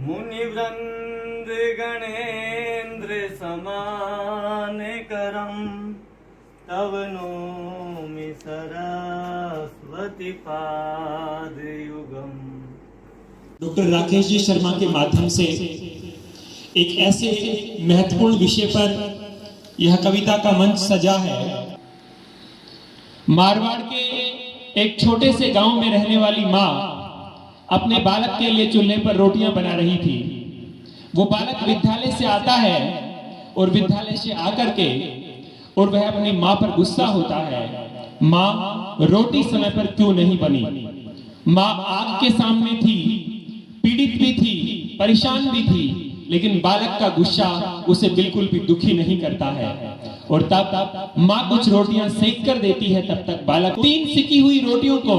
मुनिवृंद गणेन्द्र समान करम तव नौमि सरस्वती पाद युगम। डॉक्टर राकेश जी शर्मा के माध्यम से एक ऐसे महत्वपूर्ण विषय पर यह कविता का मंच सजा है। मारवाड़ के एक छोटे से गांव में रहने वाली माँ अपने बालक के लिए चूल्हे पर रोटियां बना रही थी। वो बालक विद्यालय से आता है और विद्यालय से आकर के और वह अपनी माँ पर गुस्सा होता है, माँ रोटी समय पर क्यों नहीं बनी। माँ आग के सामने थी, पीड़ित भी थी, परेशान भी थी, लेकिन बालक का गुस्सा उसे बिल्कुल भी दुखी नहीं करता है। और तब माँ कुछ रोटियां सेक कर देती है। तब तक बालक 3 सिकी हुई रोटियों को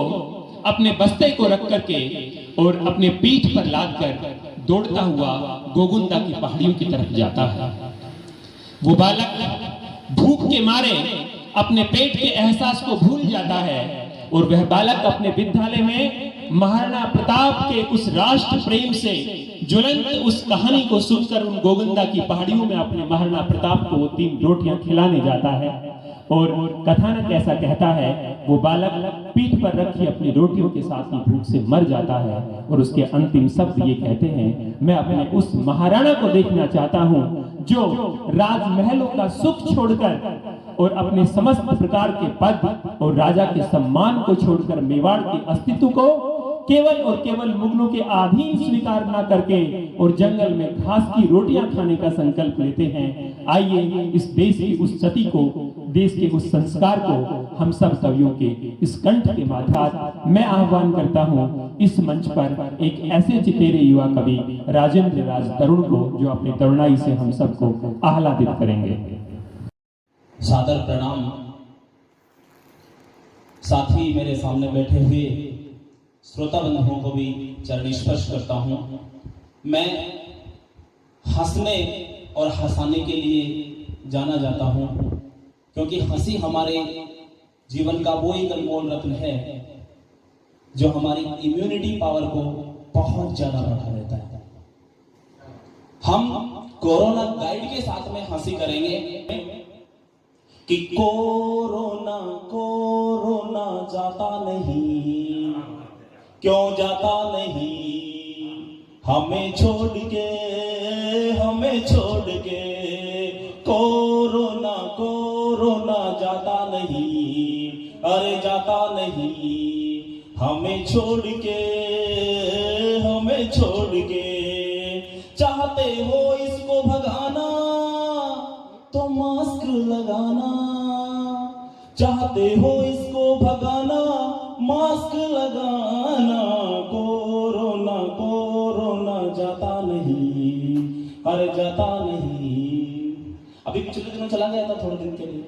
अपने बस्ते को रख करके और अपने पीठ पर लाद कर दौड़ता हुआ गोगुंदा की पहाड़ियों की तरफ जाता है। वो बालक भूख के मारे अपने पेट के एहसास को भूल जाता है और वह बालक अपने विद्यालय में महाराणा प्रताप के उस राष्ट्र प्रेम से ज्वलंत उस कहानी को सुनकर उन गोगुंदा की पहाड़ियों में अपने महाराणा प्रताप को 3 रोटियां खिलाने जाता है। और कथानक ऐसा कहता है, वो बालक पीठ पर रखी अपनी रोटियों के साथ ही भूख से मर जाता है और उसके अंतिम शब्द ये कहते हैं, मैं अपने उस महाराणा को देखना चाहता हूं जो राजमहलों का सुख छोड़कर और अपने समस्त प्रकार के पद और राजा के सम्मान को छोड़कर मेवाड़ के अस्तित्व को केवल और केवल मुगलों के अधीन स्वीकार न करके और जंगल में घास की रोटियां खाने का संकल्प लेते हैं। आइए इस देश की उस सती को, देश के उस संस्कार को हम सब कवियों के इस कंठ के माध्यम मैं आह्वान करता हूं इस मंच पर एक ऐसे चितेरे युवा कवि राजेंद्र राज तरुण को जो अपनी तरुणाई से हम सबको आह्लादित करेंगे। सादर प्रणाम। साथ ही मेरे सामने बैठे हुए श्रोता बंधुओं को भी चरण स्पर्श करता हूं। मैं हंसने और हंसाने के लिए जाना जाता हूं, क्योंकि हंसी हमारे जीवन का वो एक अनमोल रत्न है जो हमारी इम्यूनिटी पावर को बहुत ज्यादा बढ़ा देता है। हम कोरोना गाइड के साथ में हंसी करेंगे कि कोरोना कोरोना जाता नहीं, क्यों जाता नहीं, हमें छोड़ के कोरोना कोरोना जाता नहीं, अरे जाता नहीं, हमें छोड़ के चाहते हो इसको भगाना तो मास्क लगाना, चाहते हो इसको भगाना मास्क लगाना, कोरोना कोरोना जाता नहीं, अरे जाता नहीं। अभी पिछले दिनों चला गया था थोड़े दिन के लिए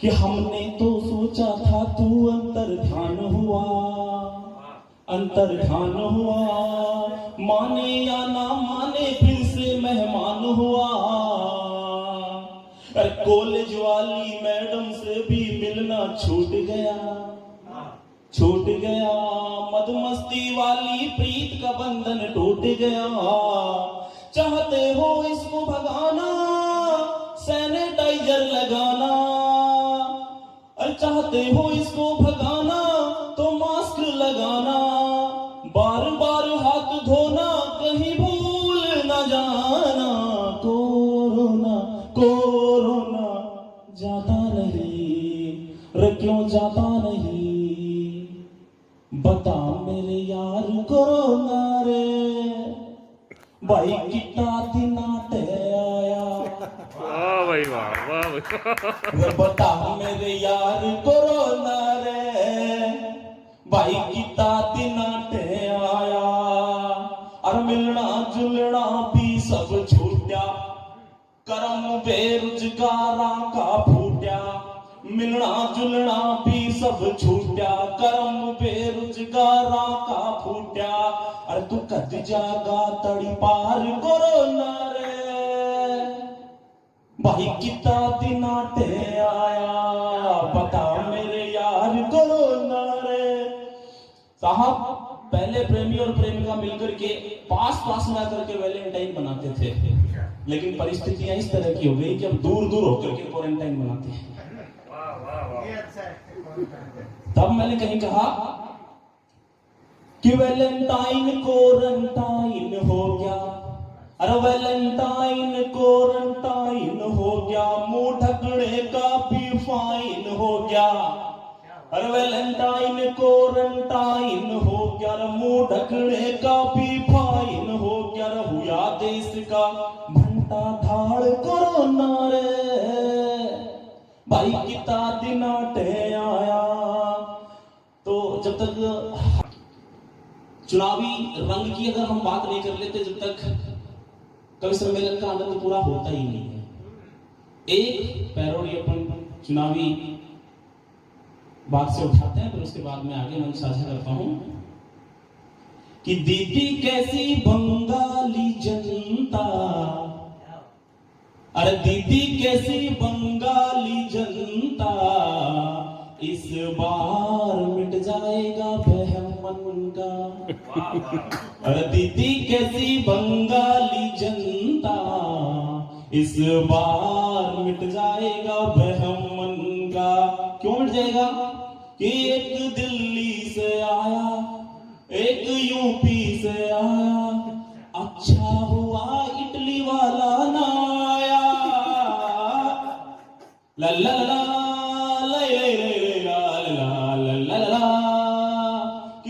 कि हमने तो सोचा था तू अंतर्धान हुआ, माने या ना माने फिर से मेहमान हुआ। अरे कॉलेज वाली मैडम से भी मिलना छूट गया, मदमस्ती वाली प्रीत का बंधन टूट गया। चाहते हो इसको भगाना सैनिटाइजर लगाना, अरे चाहते हो इसको भगाना तो मास्क लगाना, बार बार हाथ धोना कहीं भूल न जाना, कोरोना कोरोना जाता नहीं, रे क्यों जाता नहीं, बता मेरे यार कोरोना रे भाई कितना दिनाटे आया। वाह भाई वाह। बता मेरे यार कोरोना रे भाई कितना दिनाटे आया। और मिलना जुलना भी सब छूटा, कर्म बेरोजगारा का फूटा, मिलना जुलना भी सब छूटा, कर्म बेरोजगारा का फूटा। अरे तू कद जागा तड़ी पार कोरोना रे भाई कितना दिनाटे आया, बता मेरे यार कोरोना रे। साहब पहले प्रेमी और प्रेमिका मिलकर के पास पास में आकर के वैलेंटाइन बनाते थे, लेकिन परिस्थितियां इस तरह की हो गई कि अब दूर दूर होकर के क्वारंटाइन बनाते हैं। तब मैंने कहीं कहा कि वैलेंटाइन क्वारंटाइन हो गया, अरे वैलेंटाइन क्वारंटाइन हो गया, मुंह ढकने का भी फाइन हो गया। अरे वैलेंटाइन क्वारंटाइन हो गया, मुंह ढकने का भी फाइन हो गया। हुआ देश का घंटा धाड़ कोरोना रे, भाई कितना दिन आया। तो जब तक चुनावी रंग की अगर हम बात नहीं कर लेते, जब तक कवि सम्मेलन का आनंद पूरा होता ही नहीं है। एक पैरोडी अपन चुनावी बात से उठाते हैं, फिर उसके बाद में आगे मन साझा करता हूं कि दीदी कैसी बंगाली जनता, अरे दीदी कैसी बंगाली जनता, इस बार मिट जाएगा वहम मन का। अरे दीदी कैसी बंगाली जनता, इस बार मिट जाएगा वहम मन का। क्यों मिट जाएगा? कि एक दिल्ली से आया, एक यूपी से आया, अच्छा हुआ इटली वाला ना आया। ला ला ला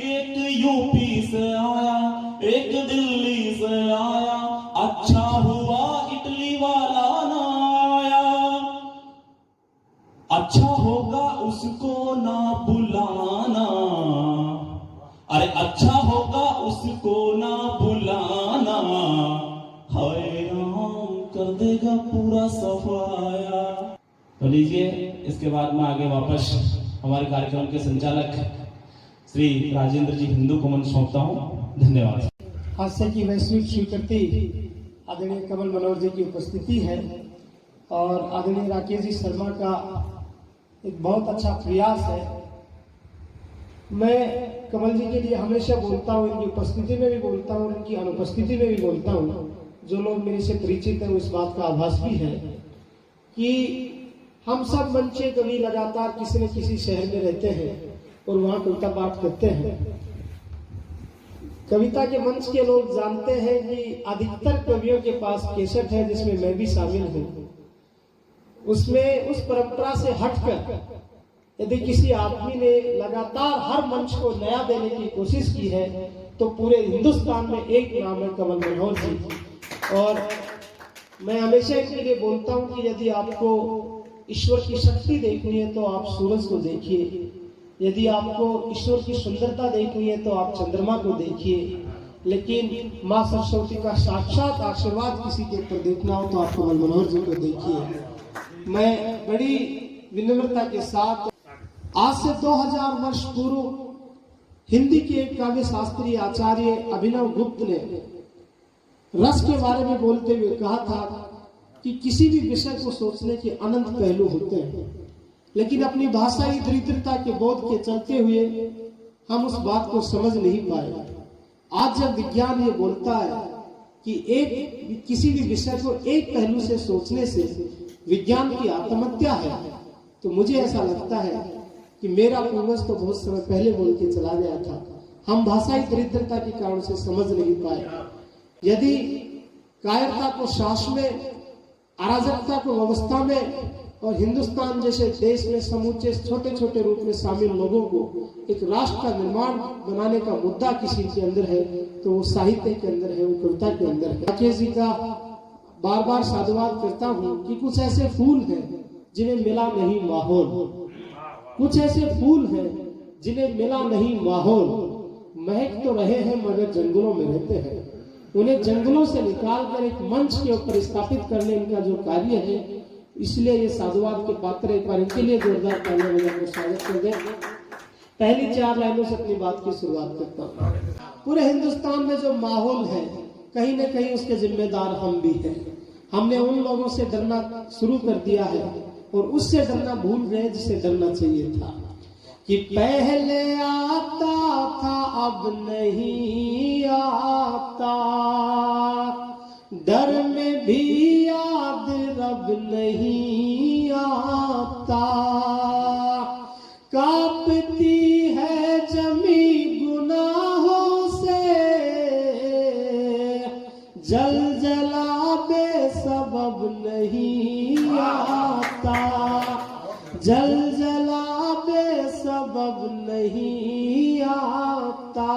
एक यूपी से आया, एक दिल्ली से आया, अच्छा हुआ इटली वाला ना आया। अच्छा होगा उसको ना बुलाना, अरे अच्छा होगा उसको ना बुलाना, हाय राम कर देगा पूरा सफाया। तो लीजिए, इसके बाद में आगे वापस हमारे कार्यक्रम के संचालक श्री राजेंद्र जी हिंदू को मन सौंपता हूँ। धन्यवाद। हास्य की वैश्विक स्वीकृति आदरणीय कमल मनोहर जी की उपस्थिति है और आदरणीय राकेश जी शर्मा का एक बहुत अच्छा प्रयास है। मैं कमल जी के लिए हमेशा बोलता हूँ, इनकी उपस्थिति में भी बोलता हूँ, इनकी अनुपस्थिति में भी बोलता हूँ। जो लोग मेरे से परिचित हैं वो इस बात का आभास भी है कि हम सब मंचे कवि लगातार किसी न किसी शहर में रहते हैं और वहाँ कविता पाठ करते हैं। कविता के मंच के लोग जानते हैं कि अधिकतर कवियों के पास कैसेट है जिसमें मैं भी शामिल हूँ। उसमें उस परंपरा से हटकर यदि किसी आदमी ने लगातार हर मंच को नया देने की कोशिश की है तो पूरे हिंदुस्तान में एक नाम है कमल मनोहर जी। और मैं हमेशा इनके लिए बोलता हूँ कि यदि आपको ईश्वर की शक्ति देखनी है तो आप सूरज को देखिए, यदि आपको ईश्वर की सुंदरता देखनी है तो आप चंद्रमा को देखिए, लेकिन माँ सरस्वती का साक्षात आशीर्वाद किसी के ऊपर देखना हो तो आप कमल मनोहर जी को देखिए। मैं बड़ी विनम्रता के साथ आज से 2000 वर्ष पूर्व हिंदी के एक काव्य शास्त्री आचार्य अभिनव गुप्त ने रस के बारे में बोलते हुए कहा था कि किसी भी विषय को सोचने के अनंत पहलू होते हैं, लेकिन अपनी भाषाई दरिद्रता के बोध के चलते हुए हम उस बात को समझ नहीं पाए। आज जब विज्ञान ये बोलता है कि किसी भी विषय को एक पहलू से सोचने से विज्ञान की आत्महत्या है, तो मुझे ऐसा लगता है कि मेरा पूर्वज तो बहुत समय पहले बोल के चला गया था। हम भाषाई दरिद्रता के कारण से समझ नहीं पाए। यदि कायरता को साहस में, अराजकता को व्यवस्था में और हिंदुस्तान जैसे देश में समूचे छोटे छोटे रूप में शामिल लोगों को एक राष्ट्र का निर्माण बनाने का मुद्दा किसी के अंदर है तो वो साहित्य के अंदर है, वो कविता के अंदर है। राकेश जी का बार बार साधुवाद करता हूँ कि कुछ ऐसे फूल हैं जिन्हें मिला नहीं माहौल, कुछ ऐसे फूल हैं जिन्हें मिला नहीं माहौल, महक तो रहे हैं मगर जंगलों में रहते हैं। उन्हें जंगलों से निकालकर एक मंच के ऊपर स्थापित करने इनका जो कार्य है, इसलिए ये साधुवाद के पात्र। एक बार इनके लिए जोरदार तालियां बजाकर स्वागत कर दें। पहली 4 लाइनों से अपनी बात की शुरुआत करता हूँ। पूरे हिंदुस्तान में जो माहौल है कहीं न कहीं उसके जिम्मेदार हम भी हैं। हमने उन लोगों से डरना शुरू कर दिया है और उससे डरना भूल गए जिससे डरना चाहिए था। कि पहले आता था अब नहीं आता, डर में भी याद रब नहीं आता। कांपती है जमी गुनाहों से, जल जला बेसबब नहीं आता, जल जला बेसबब नहीं आता।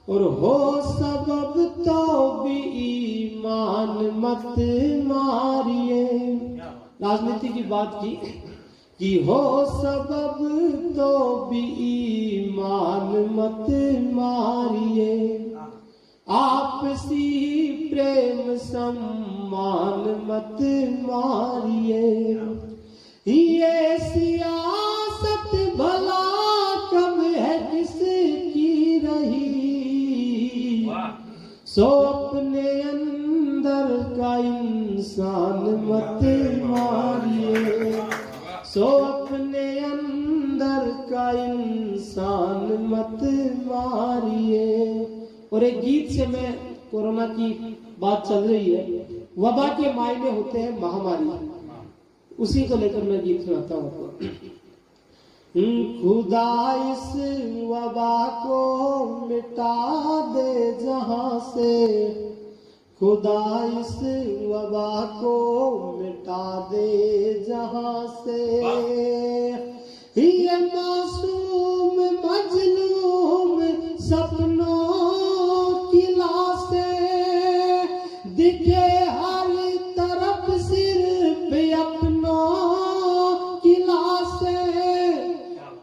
और हो सबब तो भी ईमान मत मारिए। राजनीति की बात की कि हो सबब तो भी ईमान मत मारिए। आपसी प्रेम सम्मान मत मारिए। ये सियासत भला कब है किसकी रही, सो अपने अंदर का इंसान मत मारिए, सो अपने अंदर का इंसान मत मारिए। और एक गीत से मैं, कोरोना की बात चल रही है, वबा के मायने होते हैं महामारी, उसी को लेकर मैं गीत सुनाता हूँ। खुदा इस वबा को मिटा दे जहां से, खुदा इस वबा को मिटा दे जहां से। ये मासूम मजलूम सपनों की लाशें दिखे हर तरफ, सिर्फ अपनों की लाशें।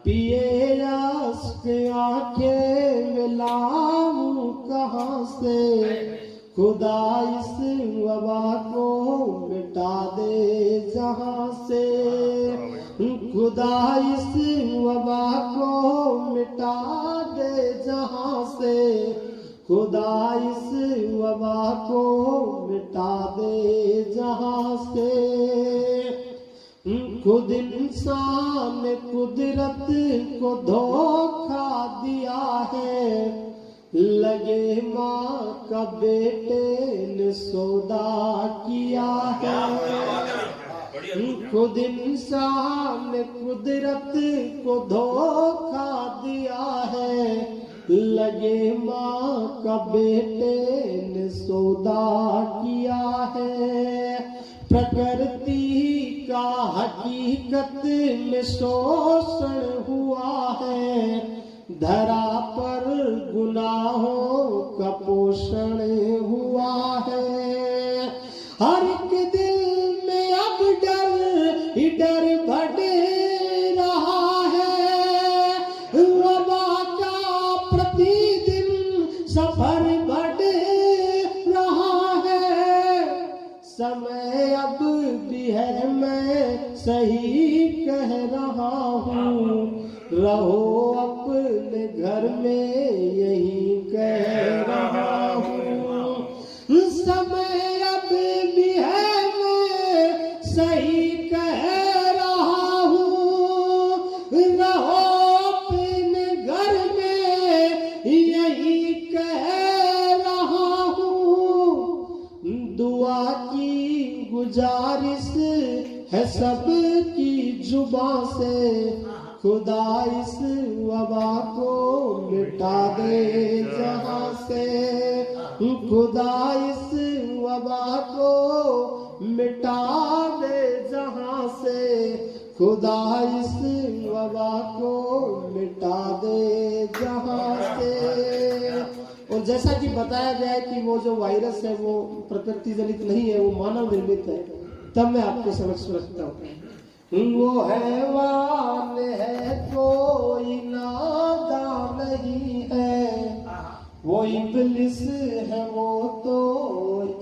पिए अश्क आंखें मिलाऊं कहां से, खुदा इस वबा को मिटा दे जहां से, खुदा इस वबा को मिटा दे जहां से, खुदा इस वबा को मिटा दे जहां से। खुद इंसान ने कुदरत को धोखा दिया है, लगे माँ का बेटे ने सौदा किया है। खुद इंसान ने कुदरत को धोखा दिया है, लगे माँ का बेटे ने सौदा किया है। प्रकृति का हकीकत में शोषण हुआ है, धरा पर गुनाहों का पोषण हुआ है। हर एक दिल में अब डर ही डर बढ़ रहा है, वबा का प्रतिदिन सफर बढ़ रहा है। समय अब भी है, मैं सही कह रहा हूँ, रहो अपने घर में यही कह रहा हूँ। समय अब भी है, मैं सही कह रहा हूँ, रहो अपने घर में यही कह रहा हूँ। दुआ की गुजारिश है सबकी जुबां से, खुदा इस वबा को मिटा दे जहां से, खुदा इस वबा को मिटा दे जहां से, खुदा इस वबा को मिटा दे जहां से। और जैसा कि बताया गया है कि वो जो वायरस है वो प्रकृति जनित नहीं है, वो मानव निर्मित है, तब मैं आपको समक्ष रखता हूँ। वो हैवान है कोई नादान नहीं है, वो इब्लिस है वो तो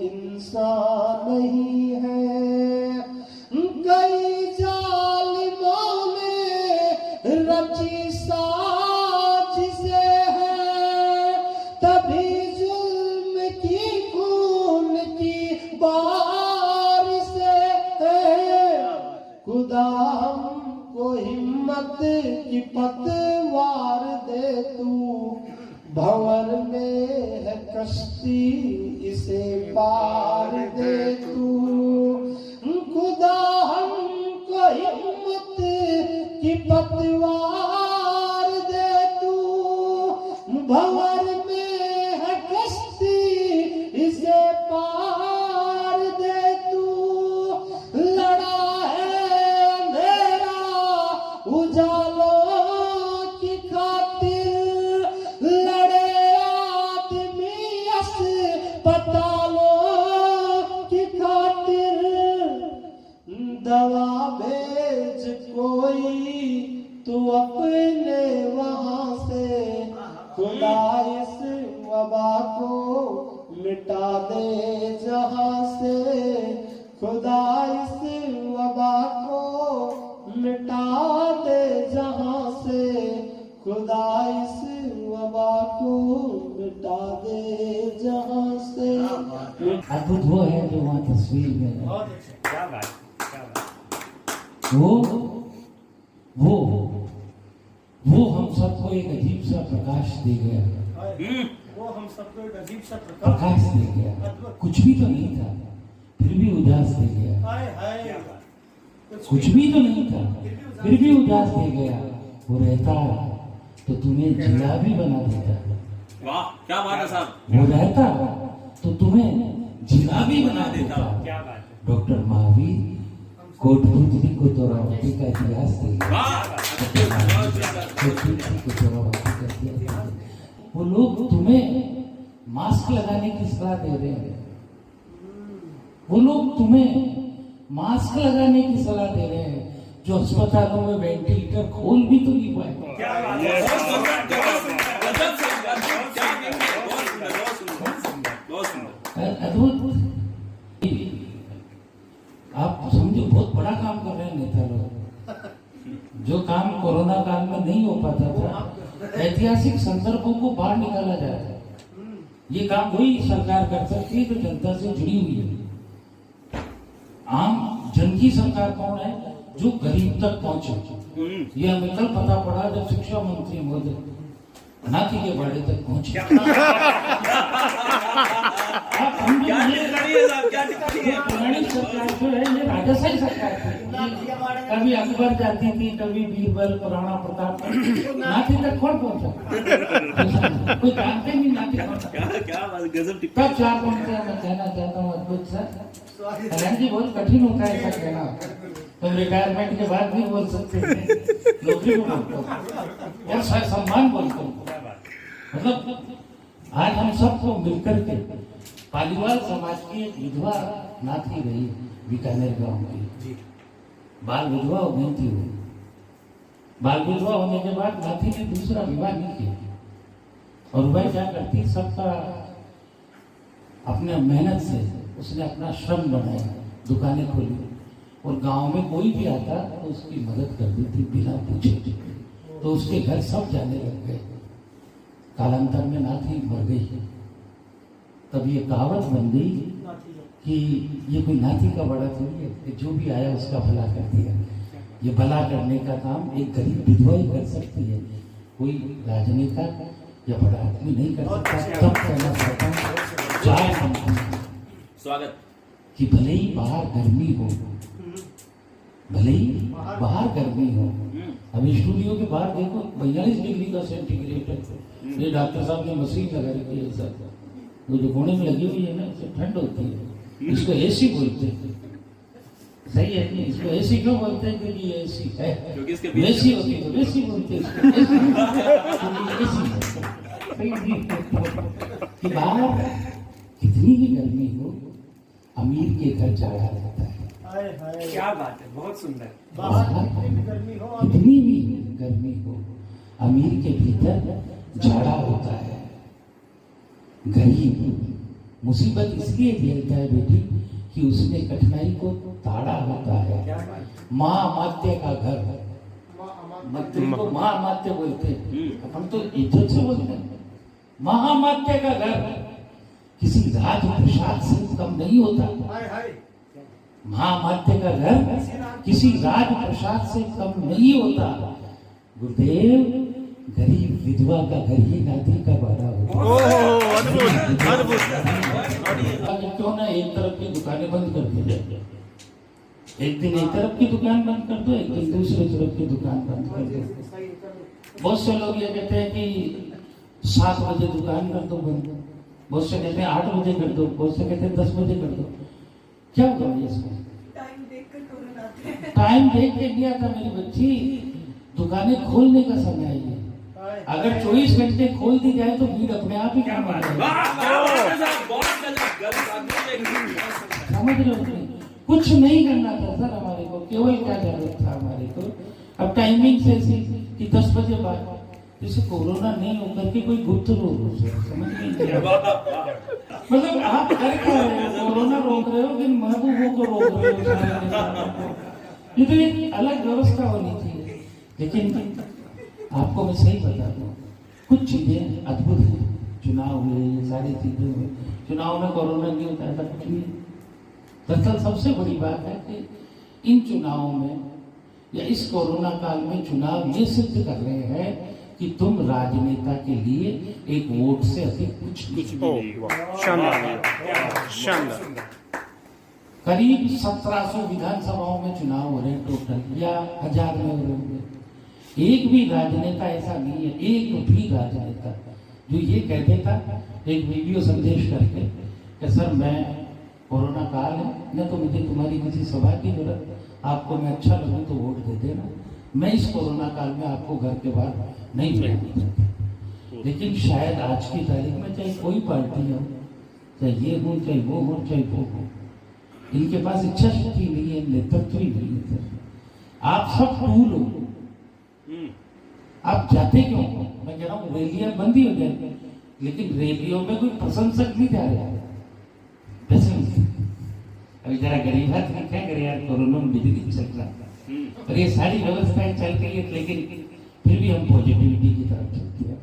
इंसान नहीं है। कई जालिमों ने रची साजिशे है, तभी जुल्म की खून की बारिश है। खुदा हमको हिम्मत की पतवार दे तू, भंवर में है कश्ती इसे पार दे तू, खुदा हमको हिम्मत की पतवार दे तू। भंवर में है कश्ती इसे पार दे तू, लड़ा है अंधेरा उजालों की खातिर, लड़े आदमी अस्पतालों की खातिर। दवा भेज कोई तू अपने वहां से, खुदा इस वबा को मिटा दे जहां से, खुदा इस वबा को मिटा दे जहां से, खुदा इस वबा को मिटा दे जहां से। अद्भुत वो है जो वहाँ तस्वीर में है। बहुत अच्छा, क्या बात, क्या बात। वो हम सबको एक अजीब सा प्रकाश दे गया, वो हम सबको एक अजीब सा प्रकाश दे गया। कुछ भी तो नहीं था, फिर भी उजास दे गया। कुछ भी तो नहीं था, फिर भी उजास दे गया। वो रहता तो तुम्हें जिलाबी बना देता। वाह क्या बात है साहब। वो रहता तो तुम्हें जिलाबी बना देता। क्या बात है। डॉक्टर महावीर कोटपुतली को तोरावती का इतिहास दे गया। वो लोग तुम्हें मास्क लगाने की सलाह दे रहे हैं, वो लोग तुम्हें मास्क लगाने की सलाह दे रहे हैं जो अस्पतालों में वेंटिलेटर खोल भी तो नहीं पाए। क्या बात है। अद्भुत। आप समझो बहुत बड़ा काम कर रहे हैं नेता लोग, जो काम कोरोना काल में नहीं हो पाता था, ऐतिहासिक संदर्भों को बाहर निकाला जाता है। ये काम वही सरकार कर सकती है जो जनता से जुड़ी हुई है। आम जन की सरकार कौन है? जो गरीब तक पहुंचे। ये हमें कल पता पड़ा जब शिक्षा मंत्री महोदय नाथी के बाड़े तक पहुंचे। पुरानी सरकार जो है ये राजशाही सरकार थी। कभी अकबर जाती थी, कभी बीरबल, राणा प्रताप, नाथी तक कौन पहुंचा? कोई जानते नहीं नाथी पहुंचा। तब 4 पॉइंट मैं कहना चाहता हूँ अद्भुत सर। कल्याण जी बहुत कठिन होता है ऐसा कहना। तुम रिटायरमेंट के बाद भी बोल सकते हैं, नौकरी में बोलते हो और सम्मान बोलते हो। मतलब आज हम सबको मिलकर के पालीवाल समाज की एक विधवा नाथी रही बीकानेर गांव की, बाल विधवा हो गई थी। वो बाल विधवा होने के बाद नाथी ने दूसरा विवाह नहीं किया और वह क्या करती, सबका अपने मेहनत से उसने अपना श्रम बनाया, दुकानें खोली और गांव में कोई भी आता तो उसकी मदद कर देती बिना पूछे। तो उसके घर सब जाने लग गए। कालांतर में नाथी मर गई। तब ये कहावत बन गई कि ये कोई नाथी का बड़ा थोड़ी है कि जो भी आया उसका भला करती है। ये भला करने का काम एक गरीब विधवा ही कर सकती है, कोई राजनेता या बड़ा आदमी नहीं कर सकता। तब कहना चाहता हूँ स्वागत कि भले ही बाहर गर्मी हो, भले ही बाहर गर्मी हो, अभी स्टूडियो के बाहर देखो 42 डिग्री का सेंटीग्रेड है। ये डॉक्टर साहब ने मशीन लगा रखी है सर, वो जो कोने में लगी हुई है ना, इससे ठंड होती है। इसको एसी बोलते हैं। सही है नहीं? इसको एसी क्यों बोलते हैं? क्योंकि ये एसी है, वैसी होती है तो वैसी बोलते हैं। कि बाहर कितनी भी गर्मी हो, अमीर के घर जाड़ा रहता है। क्या बात है, बहुत सुंदर। कितनी भी गर्मी हो, अमीर के भीतर जाड़ा होता है। गरीब मुसीबत इसलिए झेलता है बेटी कि उसने कठिनाई को ताड़ा होता है। माँ अमात्य का घर, मंत्री को माँ अमात्य बोलते हैं, अपन तो इज्जत से बोलते हैं। महामात्य का घर किसी राज प्रसाद से कम नहीं होता। महामात्य का घर किसी राज प्रसाद से कम नहीं होता। गुरुदेव गरीब विधवा का घर ही नाती का बाड़ा हो। क्यों ना एक तरफ की दुकानें बंद कर दी जाए, एक दिन एक तरफ की दुकान बंद कर दो, एक दिन दूसरी तरफ की दुकान बंद कर दो। बहुत से लोग ये कहते हैं कि 7 बजे दुकान कर दो बंद, बहुत से कहते हैं 8 बजे कर दो, बहुत से कहते हैं 10 बजे कर दो। क्या होगा इसमें? टाइम देख के दिया था मेरी बच्ची, दुकानें खोलने का समय है। अगर 24 घंटे खोल दी जाए तो भीड़ अपने आप ही काम आ जाएगी। समझ रहे हो? कुछ नहीं करना था सर हमारे को, केवल क्या जरूरत था हमारे को, अब टाइमिंग से ऐसी कि 10 बजे बाद, जैसे कोरोना नहीं होकर के कोई गुप्त रोग हो सर, समझ नहीं। मतलब आप कर क्या रहे हो? कोरोना रोक रहे हो कि महबूबों को रोक रहे हो? ये तो एक अलग व्यवस्था होनी चाहिए। लेकिन आपको मैं सही बता दूं, कुछ चीजें अद्भुत हैं। चुनाव हुए, ये सारी चीजें हुई, चुनाव में कोरोना नहीं होता था कुछ भी। दरअसल सबसे बड़ी बात है कि इन चुनावों में या इस कोरोना काल में चुनाव ये सिद्ध कर रहे हैं कि तुम राजनेता के लिए एक वोट से अधिक कुछ नहीं। करीब 1700 विधानसभाओं में चुनाव हो रहे हैं टोटल, या 1000 में हो रहे होंगे। एक भी राजनेता ऐसा नहीं है, एक भी राजनेता जो ये कह देता एक वीडियो संदेश करके कि सर मैं कोरोना काल है न तो मुझे तुम्हारी किसी सभा की जरूरत, आपको मैं अच्छा लगूं तो वोट दे देना, मैं इस कोरोना काल में आपको घर के बाहर नहीं भेजना चाहता। लेकिन शायद आज की तारीख में चाहे कोई पार्टी हो, चाहे ये हो चाहे वो हो चाहे वो हो, इनके पास इच्छा शक्ति नहीं है, नेतृत्व ही नहीं है। आप सब टूल हो, आप जाते क्यों? मैं कह रहा हूँ रैलियां बंद ही हो जाए, लेकिन रैलियों में कोई प्रशंसक नहीं जा रहा है। अभी जरा गरीब हाथ में क्या करे यार, कोरोना में बिजली चल रहा है और ये सारी व्यवस्थाएं चल रही है, लेकिन फिर भी हम पॉजिटिविटी की तरफ चलते हैं,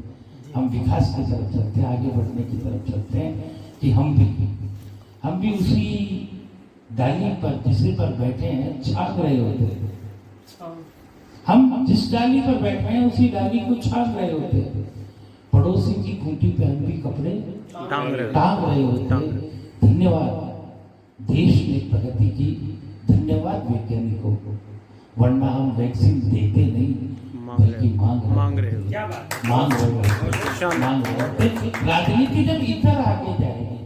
हम विकास की तरफ चलते हैं, आगे बढ़ने की तरफ चलते हैं कि हम भी उसी डाली पर जिस पर बैठे हैं छाप रहे होते हैं। हम जिस डाली पर बैठे हैं उसी डाली को छाप रहे होते हैं। पड़ोसी की खूंटी पे हम भी कपड़े टांग रहे होते हैं। धन्यवाद देश ने प्रगति की, धन्यवाद वैज्ञानिकों को, वरना हम वैक्सीन देते नहीं बल्कि मांग रहे राजनीति जब इधर आगे जाएगी,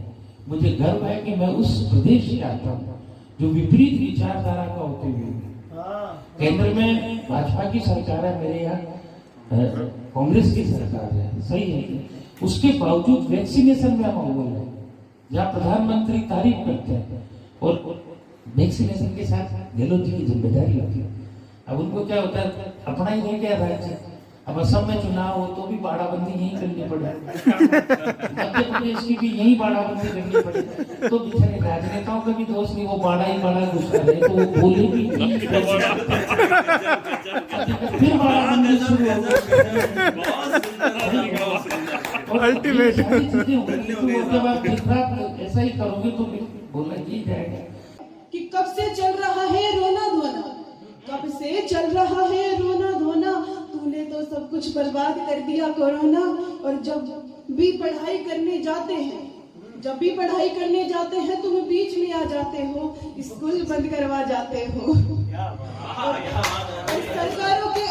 मुझे गर्व है कि मैं उस प्रदेश से आता हूँ जो विपरीत विचारधारा का होते हुए, केंद्र में भाजपा की सरकार है, मेरे यहाँ कांग्रेस की सरकार है, सही है, उसके बावजूद वैक्सीनेशन में हम अव्वल है, जहाँ प्रधानमंत्री तारीफ करते हैं और वैक्सीनेशन के साथ गहलोत जी की जिम्मेदारी होती है। अब उनको क्या होता है, अपना ही नहीं क्या राज्य, अब असम में चुनाव हो तो भी बाड़ाबंदी यही करनी पड़े, मध्य प्रदेश की भी यही बाड़ाबंदी करनी पड़े, तो बेचारे राजनेताओं का भी दोष नहीं, वो बाड़ा ही बाड़ा घुसा रहे तो वो बोले भी फिर बाड़ाबंदी शुरू हो अल्टीमेट। जब आप दिन रात ऐसा ही करोगे तो बोला ही जाएगा कि कब से चल रहा है रोना धोना, कब से चल रहा है रोना धोना, तूने तो सब कुछ बर्बाद कर दिया कोरोना। और जब भी पढ़ाई करने जाते हैं तुम बीच में आ जाते हो, स्कूल बंद करवा जाते हो। और सरकारों के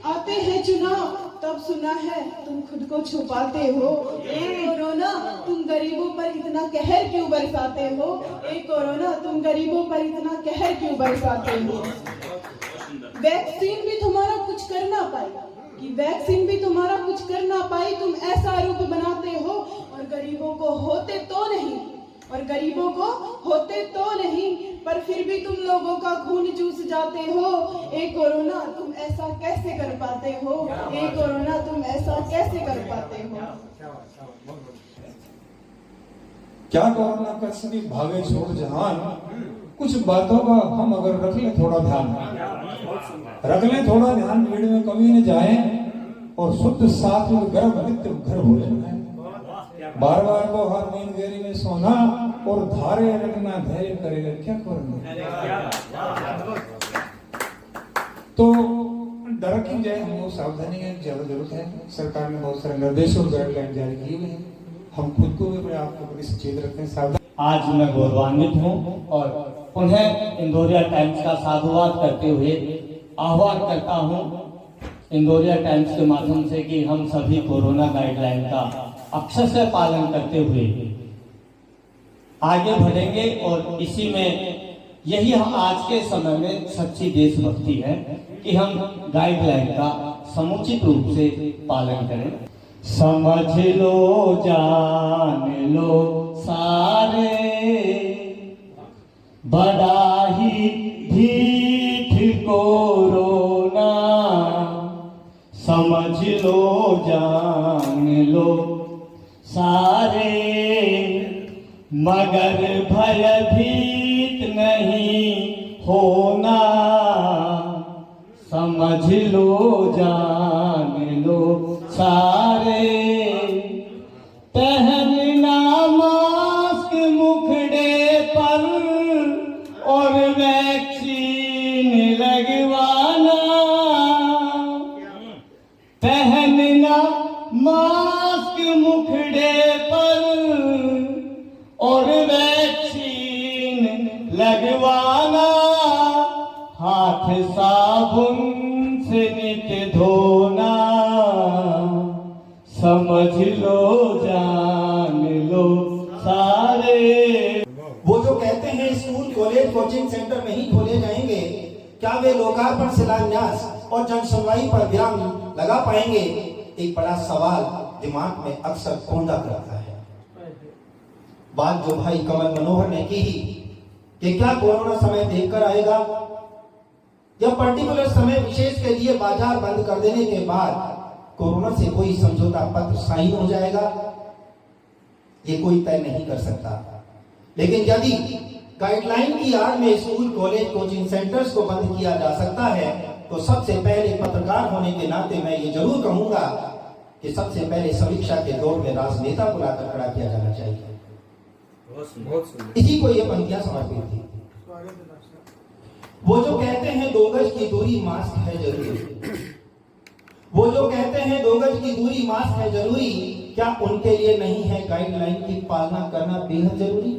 आते हैं चुनाव, तब सुना है तुम खुद को छुपाते हो। ए कोरोना तुम गरीबों पर इतना कहर क्यों बरसाते हो, ए कोरोना तुम गरीबों पर इतना कहर क्यों बरसाते हो। वैक्सीन भी तुम्हारा कुछ कर ना पाई, तुम ऐसा रूप बनाते हो और गरीबों को होते तो नहीं, पर फिर भी तुम लोगों का खून चूस जाते हो। ए कोरोना तुम ऐसा कैसे कर पाते हो, ए कोरोना तुम ऐसा कैसे कर पाते हो। क्या कोरोना का सभी भागे छोड़ जहान, कुछ बातों का हम अगर रख लें थोड़ा ध्यान, भीड़ में कमी न जाए और शुद्ध साथ में गर्भ नित्य घर हो जाए। बार बार तो हर नींद गहरी में सोना और धारे रखना धैर्य करेगा क्या करना। तो तरक्की जाए हमको सावधानी की ज्यादा जरूरत है। सरकार ने बहुत सारे निर्देश और गाइडलाइन जारी किए हुए हैं, हम खुद को भी अपने आप को बड़ी सचेत रखते हैं, सावधान। आज मैं गौरवान्वित हूँ और पुनः इंदौरिया टाइम्स का साधुवाद करते हुए आह्वान करता हूँ इंदौरिया टाइम्स के माध्यम से कि हम सभी कोरोना गाइडलाइन का अक्षरशः पालन करते हुए आगे बढ़ेंगे और इसी में यही हम आज के समय में सच्ची देशभक्ति है कि हम गाइडलाइन का समुचित रूप से पालन करें। समझ लो जान लो सारे बड़ा ही ढीठ कोरोना, समझ लो जान लो सारे मगर भयभीत नहीं होना, समझ लो जान लो सारे। पहनना मास्क मुखड़े पर और वैक्सीन लगवाना, पहनना मास्क मुखड़े पर और वैक्सीन लगवाना, हाथ साबुन से नित धोना, समझ लो जान लो सारे। वो जो कहते हैं स्कूल कॉलेज कोचिंग सेंटर नहीं खोले जाएंगे, क्या वे लोकार्पण शिलान्यास और जन सुनवाई पर विराम लगा पाएंगे? एक बड़ा सवाल दिमाग में अक्सर कौंधा करता है। बात जो भाई कमल मनोहर ने की कि क्या कोरोना समय देखकर आएगा या पर्टिकुलर समय विशेष के लिए बाजार बंद कर देने के बाद कोरोना से कोई समझौता पत्र साइन हो जाएगा, ये कोई तय नहीं कर सकता। लेकिन यदि गाइडलाइन की आड़ में स्कूल कॉलेज कोचिंग सेंटर्स को बंद किया जा सकता है तो सबसे पहले पत्रकार होने के नाते मैं ये जरूर कहूंगा कि सबसे पहले समीक्षा के दौर में राजनेता को लाकर खड़ा किया जाना चाहिए। इसी को ये पंक्तियां समर्पित थी। वो जो कहते हैं 2 गज की दूरी मास्क है जरूरी, वो जो कहते हैं 2 गज की दूरी मास्क है जरूरी, क्या उनके लिए नहीं है गाइडलाइन की पालना करना बेहद जरूरी?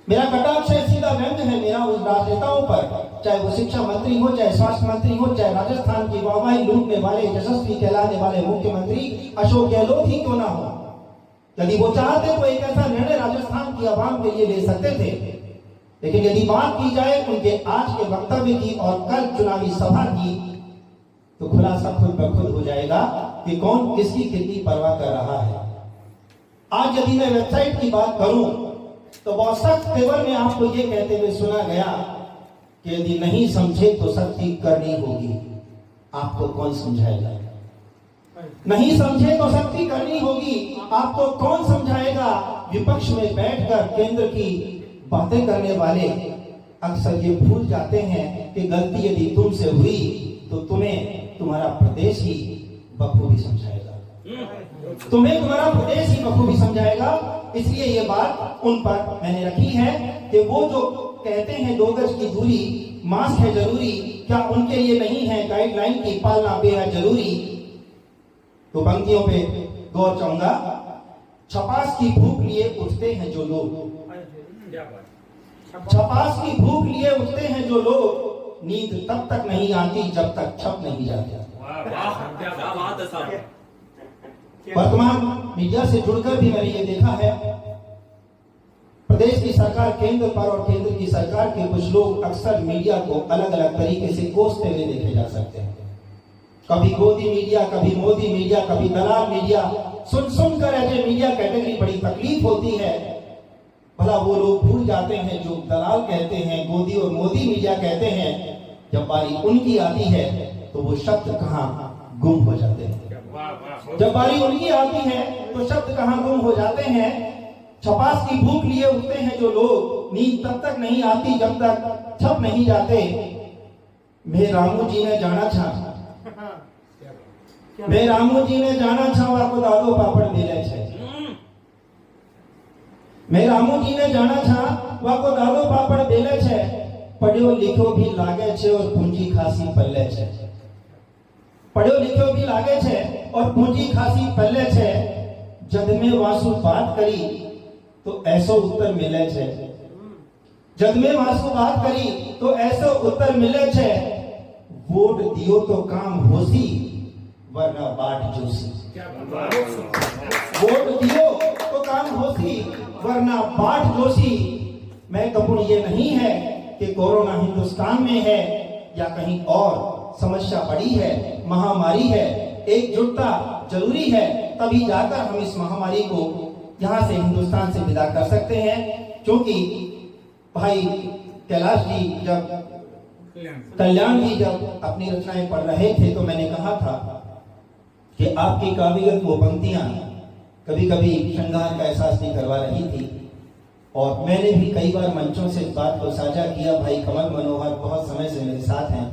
मेरा कटाक्ष है, सीधा व्यंग्य है मेरा उस राजनेताओं पर, चाहे वो शिक्षा मंत्री हो, चाहे स्वास्थ्य मंत्री हो, चाहे राजस्थान की वाहवाही लूटने वाले यशस्वी कहलाने वाले मुख्यमंत्री अशोक गहलोत ही क्यों ना हो। यदि वो चाहते तो एक ऐसा निर्णय राजस्थान की आवाम के लिए ले सकते थे, लेकिन यदि बात की जाए उनके आज के वक्तव्य की और कल चुनावी सभा की तो खुलासा खुद ब खुद हो जाएगा कि कौन किसकी कितनी परवाह कर रहा है। आज यदि मैं वेबसाइट की बात करूं तो बहुत सख्त तेवर में आपको ये कहते हुए सुना गया कि यदि नहीं समझे तो सख्ती करनी होगी। आपको कौन समझाएगा? नहीं समझे तो सख्ती करनी होगी, आपको कौन समझाएगा? विपक्ष में बैठकर केंद्र की बातें करने वाले अक्सर ये भूल जाते हैं कि गलती यदि तुमसे हुई तो तुम्हें तुम्हारा प्रदेश ही बखूबी समझाएगा, तुम्हें तुम्हारा प्रदेश ही बखूबी समझाएगा। इसलिए ये बात उन पर मैंने रखी है कि वो जो कहते हैं 2 गज की दूरी मास्क है जरूरी, क्या उनके लिए नहीं है गाइडलाइन की पालना बेहद जरूरी? तो पंक्तियों पे गौर चाहूंगा। छपास की भूख लिए उठते हैं जो लोग, छपास की भूख लिए उठते हैं जो लोग, नींद तब तक नहीं आती जब तक छप नहीं जाती। वर्तमान मीडिया से जुड़कर भी मैंने ये देखा है, प्रदेश की सरकार केंद्र पर और केंद्र की सरकार के कुछ लोग अक्सर मीडिया को अलग अलग तरीके से कोसते हुए देखे जा सकते हैं। कभी गोदी मीडिया, कभी मोदी मीडिया, कभी दलाल मीडिया। सुन कर ऐसे मीडिया कैटेगरी बड़ी तकलीफ होती है। भला वो लोग भूल जाते हैं जो दलाल कहते हैं, गोदी और मोदी मीडिया कहते हैं, जब बारी उनकी आती है तो वो शब्द कहां गुम हो जाते हैं। जब बारी उनकी आती है तो शब्द कहां गुम हो जाते हैं। छपास की भूख लिए उठते हैं जो लोग, नींद तब तक नहीं आती जब तक छप नहीं जाते। मैं रामू जी ने जाना था, मैं रामू जी ने जाना था आपको दादो पापड़ मिले छे। मैं रामू जी ने जाना था वाको दादो पापड़ बेले छे, पढ़ियो लिखो भी लागे छे और पूंजी खासी पल्ले छे। पढ़ो लिखो भी लागे छे और पूंजी खासी पहले छे, जद में वासु बात करी तो ऐसो उत्तर मिले छे। जद में वासु बात करी तो ऐसो उत्तर मिले छे, वोट दियो तो काम होसी वरना बाट जोशी। वोट दियो तो काम होसी वरना बाट जोशी। मैं कहूं ये नहीं है कि कोरोना हिंदुस्तान में है या कहीं और समस्या बड़ी है, महामारी है। एकजुटता जरूरी है, तभी जाकर हम इस महामारी को यहां से हिंदुस्तान से विदा कर सकते हैं। क्योंकि भाई कैलाश जी जब कल्याण जी जब अपनी रचनाएं पढ़ रहे थे तो मैंने कहा था कि आपकी काबिलियत वो पंक्तियां कभी कभी श्रृंगार का एहसास भी करवा रही थी। और मैंने भी कई बार मंचों से इस बात को साझा किया। भाई कमल मनोहर बहुत समय से मेरे साथ हैं।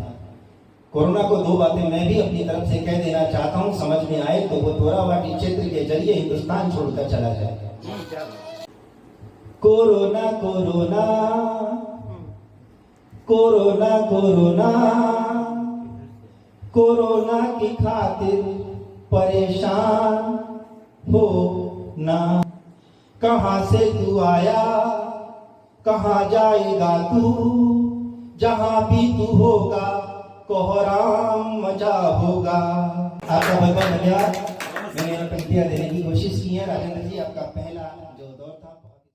कोरोना को दो बातें मैं भी अपनी तरफ से कह देना चाहता हूं, समझ में आए तो वो तोरावाटी क्षेत्र के जरिए हिंदुस्तान छोड़कर चला जाए। Corona corona corona corona corona की खातिर परेशान हो ना। कहां से तू आया कहां जाएगा तू, जहां भी तू होगा कोहराम मजा होगा। आपका बहुत बहुत धन्यवाद। मैंने पंक्तियां देने की कोशिश की है। राजेंद्र जी आपका